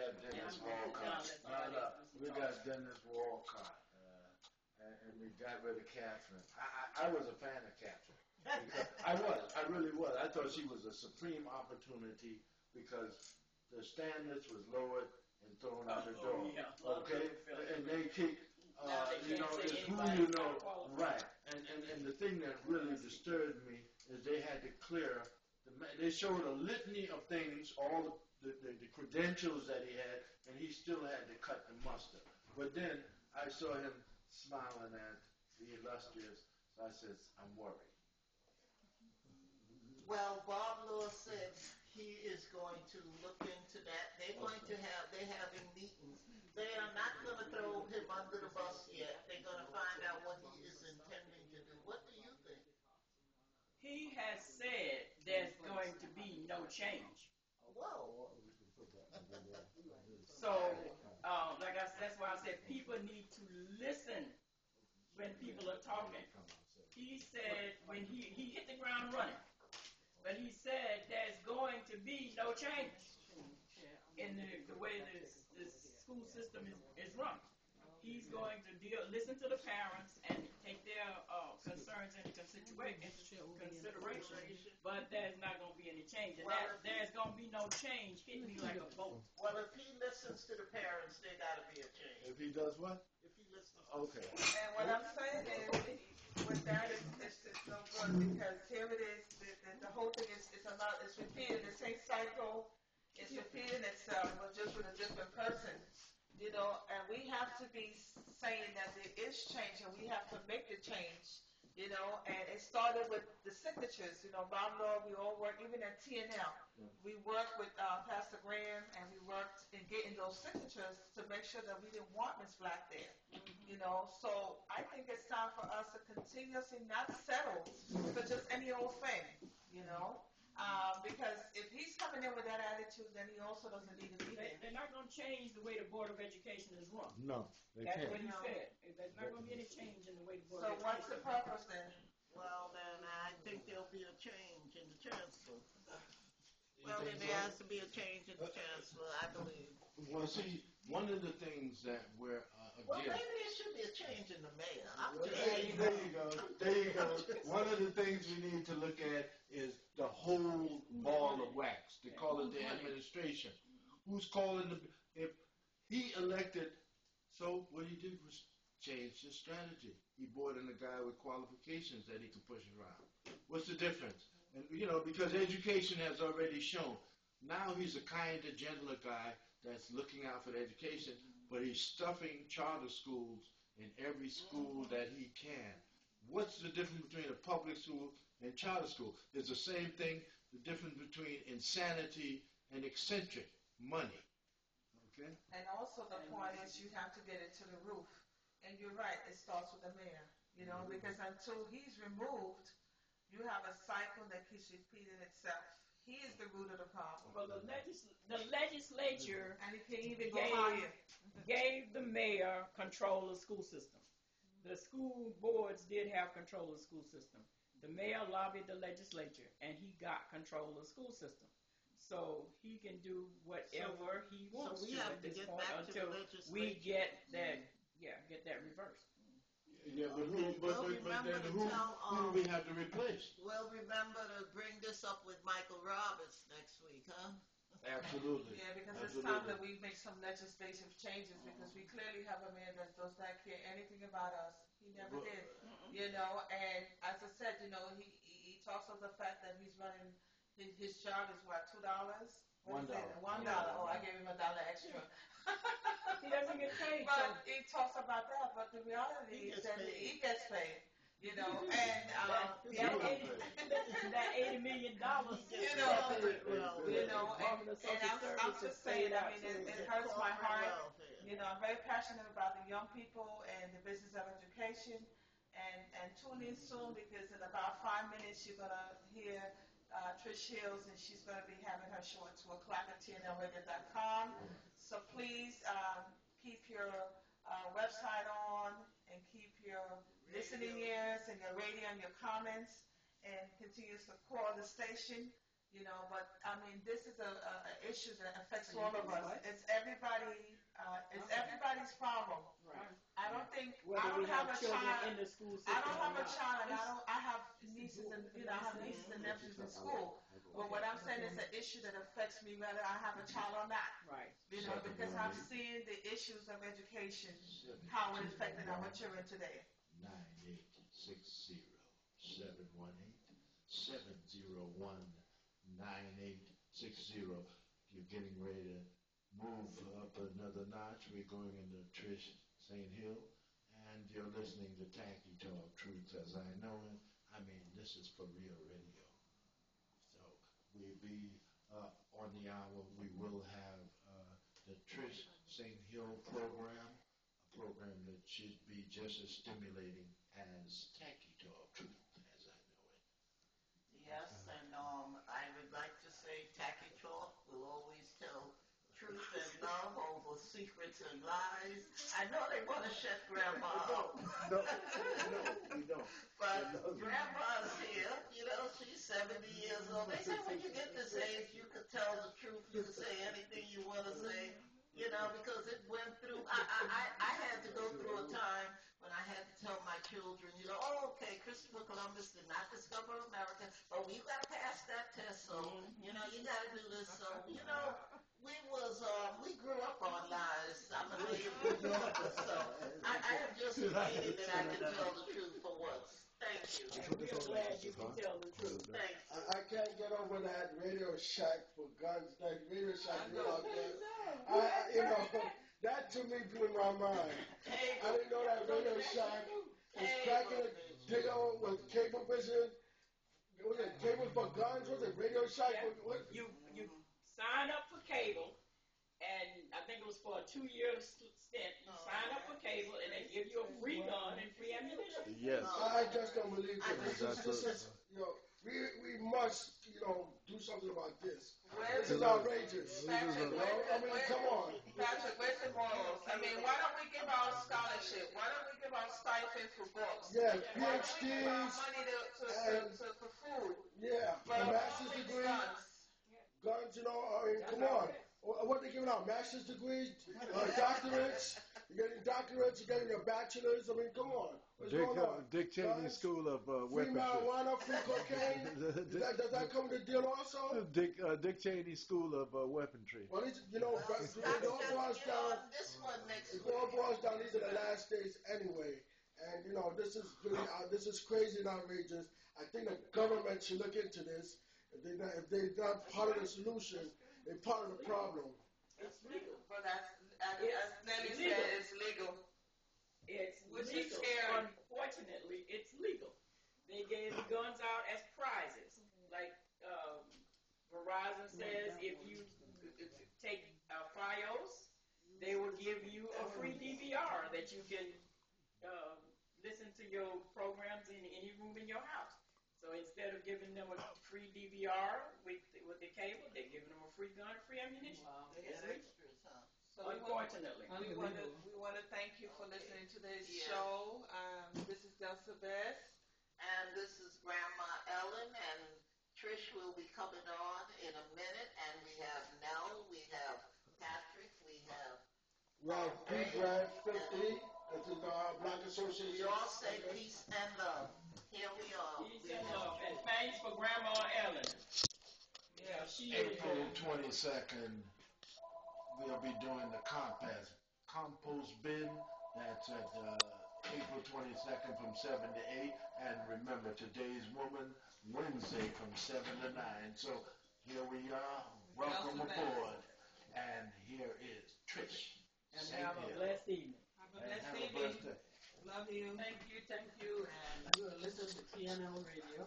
got Dennis Walcott. We got Dennis Walcott. And we got rid of Catherine. I was a fan of Catherine. I really was. I thought she was a supreme opportunity because the standards was lowered and thrown out the door. Okay? And they kick, it's who you know, right. And the thing that really disturbed me is they had to clear, they showed a litany of things, all the credentials that he had, and he still had to cut the mustard. But then I saw him smiling at the illustrious, so I said, I'm worried. Well, Bob Lewis said he is going to look into that. They're having meetings. They are not going to throw him under the bus yet. They're going to find out what he is intending to do. What do you think? He has said there's going to be no change. Whoa. So, that's why I said people need to listen when people are talking. He said when he hit the ground running, but he said there's going to be no change in the way this school system is run. He's going to listen to the parents and take their concerns into consideration, but there's not going to be any change. And there's going to be no change. Hit me like a bolt. Well, if he listens to the parents, there got to be a change. If he does what? If he listens. Okay. And what I'm saying is, with that, it's just no good because here it is. The whole thing it's repeating the same cycle. It's repeating itself, but just with a different person. You know, and we have to be saying that there is change, and we have to make the change. You know, and it started with the signatures. You know, Bob Law, we all work, even at TNL. We worked with Pastor Graham, and we worked in getting those signatures to make sure that we didn't want Miss Black there. You know, so I think it's time for us to continuously not settle for just any old thing. You know. Because if he's coming in with that attitude, then he also doesn't need to be there. They're not going to change the way the Board of Education is run. No, they can't. That's what he said. There's not going to be any change in the way the Board of Education. So what's the purpose then? Well, then I think there'll be a change in the chancellor. Well, there has to be a change in the chancellor, I believe. Well, see, one of the things that we're well, maybe there should be a change in the mayor. There you go. There you go. One of the things we need to look at is the whole ball of wax. They call it the administration. Who's calling the? If he elected, so what he did was change his strategy. He brought in a guy with qualifications that he could push around. What's the difference? And you know, because education has already shown. Now he's a kinder, gentler guy that's looking out for the education, but he's stuffing charter schools in every school that he can. What's the difference between a public school and charter school? It's the same thing, the difference between insanity and eccentric, money. Okay? And also the point is you have to get it to the roof. And you're right, it starts with the mayor. You know, because until he's removed, you have a cycle that keeps repeating itself. He is the root of the problem. Well, the legislature and it can even go higher. Gave the mayor control of the school system. The school boards did have control of the school system. The mayor lobbied the legislature, and he got control of the school system. So he can do whatever he wants so we to have at to this get point back until to the we get that reversed. Yeah, but who do we have to replace? Well, remember to bring this up with Michael Roberts next week, huh? Absolutely. Yeah, because it's time that we make some legislative changes because we clearly have a man that does not care anything about us. He never did. You know, and as I said, you know, he talks of the fact that he's running, his job is what, $2? $1. $1. Oh, I gave him $1 extra. He doesn't get paid. But he talks about that, but the reality is that he gets paid. You know, and that $80 million. You know, and I'm just saying. I mean, it hurts my heart. You know, I'm very passionate about the young people and the business of education. And tune in soon because in about 5 minutes you're gonna hear Trish Hills, and she's going to be having her show at 2 o'clock at tnlradio.com. So please keep your website on and keep your listening ears and your radio and your comments and continue to call the station. You know, but I mean, this is an issue that affects all of us. It's everybody. it's everybody's problem. Right. I don't think, Whether I don't we have a children child. in the school I system don't or have a not. child, and I have nieces and I have nieces and nephews in school. But what I'm saying is an issue that affects me whether I have a child or not. Right. Because I've seen the issues of education, how it affected our children today. 9860-718-701-9860. You're getting ready to move up another notch. We're going into Trish St. Hill, and you're listening to Taiki-talk, Truth as I Know It. I mean, this is for real radio. So we'll be on the hour. We will have the Trish St. Hill program, a program that should be just as stimulating as Taiki-talk, Truth as I Know It. Yes, and I would like to say Tacky Talk will always tell truth and love over secrets and lies. I know they want to shut Grandma up. No, we don't. But Grandma's here, she's 70 years old. They say when you get this age, you could tell the truth, you could say anything you want to say, because it went through, I had to go through a time when I had to tell my children, okay, Christopher Columbus did not discover America, but we got to pass that test, so, you got to do this, so, we grew up on lies. I'm a native New Yorker, so I am just elated that I can tell the truth for once. Thank you. And we're glad you can tell the truth. Thanks. I can't get over that Radio Shack for guns. That Radio Shack, that to me blew my mind. I didn't know that Radio Shack was cracking a deal with cable vision. Was it cable for guns? Was it Radio Shack? Yeah. You sign up for cable, and I think it was for a 2-year stint. You sign up for cable, and they give you a free gun and free ammunition. Yes. I just don't believe it. We must, do something about this. This is outrageous. Patrick, come on. Patrick, where's the morals? I mean, why don't we give out scholarship? Why don't we give out stipends for books? Yeah, Why don't we give out PhDs. money for food? Yeah, But a master's always degree. guns. Come on. What they giving out? Master's degrees, doctorates. You're getting doctorates. You're getting your bachelors. I mean, come on. What's going on? Dick Cheney Guns? School of Free Weaponry. marijuana, free cocaine. Does that come with the deal also? Dick Cheney School of Weaponry. Well, it all boils down. This one next It week. all boils down. These are the last days anyway, and this is really this is crazy and outrageous. I think the government should look into this. If they're not part of the solution, they're part of the problem. It's legal. But as Nelly said, it's legal. It's Which is legal. scary. Unfortunately, it's legal. They gave the guns out as prizes. Like Verizon says, if you take FiOS, they will give you a free DVR that you can listen to your programs in any room in your house. So instead of giving them a free DVR with the cable, they're giving them a free gun, free ammunition. Wow, they got extras, huh? So Unfortunately. we want to thank you for listening to today's Yes. show. This is Delsa Bess. And this is Grandma Ellen, and Trish will be coming on in a minute, and we have Nell, we have Patrick, we have Brad 50. This is our Black Association. we all say peace and love. Here we are. Peace and love. And thanks for Grandma Ellen. Yeah, she is. April 22nd, we'll be doing the compost bin. That's at April 22nd from 7 to 8. And remember, today's Woman, Wednesday from 7 to 9. So here we are. Welcome aboard. And here is Trish. And have a blessed evening. Have a blessed evening. day. Love you. Thank you. And you are listening to TNL Radio.